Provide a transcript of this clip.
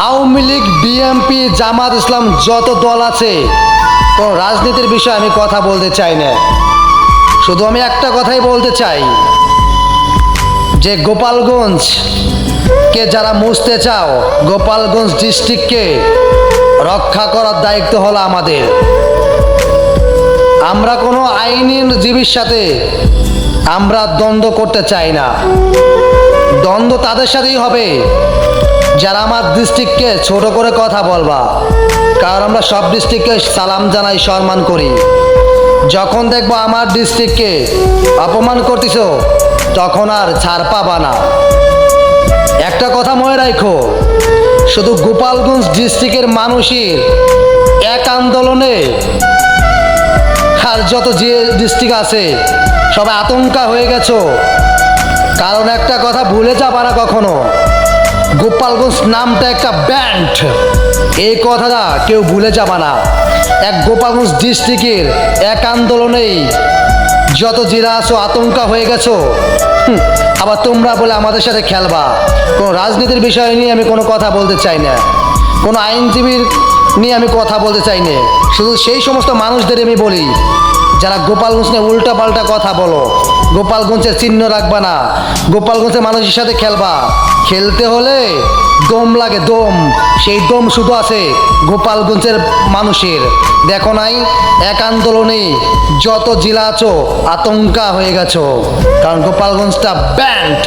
Awami League, BNP, জামাত ইসলাম যত দল আছে, কোনো রাজনীতির বিষয়ে আমি কথা বলতে চাই না। শুধু আমি একটা কথাই বলতে চাই যে গোপালগঞ্জকে যারা মুছতে চাও, গোপালগঞ্জ ডিস্ট্রিক্টকে রক্ষা করার দায়িত্ব হলো আমাদের। আমরা কোনো আইনজীবীর সাথে আমরা দ্বন্দ্ব করতে চাই না। দ্বন্দ্ব তাদের সাথেই হবে যারা আমার ডিস্ট্রিক্টকে ছোট করে কথা বলবা, কারণ আমরা সব ডিস্ট্রিক্টকে সালাম জানাই, সম্মান করি। যখন দেখবো আমার ডিস্ট্রিক্টকে অপমান করতেছ, তখন আর ছাড় পাবা না। একটা কথা মনে রাখো, শুধু গোপালগঞ্জ ডিস্ট্রিক্টের মানুষের এক আন্দোলনে আর যত যে ডিস্ট্রিক্ট আছে সবাই আতঙ্কা হয়ে গেছো। কারণ একটা কথা ভুলে যাবা না কখনো, গোপালগঞ্জ নামটা একটা ব্যান্ড, এই কথাটা কেউ ভুলে যাবা না। এক গোপালগঞ্জ ডিস্ট্রিক্টের এক আন্দোলনেই যত জেলা আছো আতঙ্কা হয়ে গেছো। আবার তোমরা বলে আমাদের সাথে খেলবা। কোনো রাজনীতির বিষয় নিয়ে আমি কোনো কথা বলতে চাই না, কোনো আইনজীবীর নিয়ে আমি কথা বলতে চাই না। শুধু সেই সমস্ত মানুষদের আমি বলি যারা গোপালগঞ্জ নিয়ে উল্টা পাল্টা কথা বলো, গোপালগঞ্জের চিহ্ন রাখবা না, গোপালগঞ্জের মানুষের সাথে খেলবা। খেলতে হলে দম লাগে, দম। সেই দম শুধু আছে গোপালগঞ্জের মানুষের। দেখো নাই, এক আন্দোলনে যত জেলা আছো আতঙ্কা হয়ে গেছো, কারণ গোপালগঞ্জটা ব্যান্ড।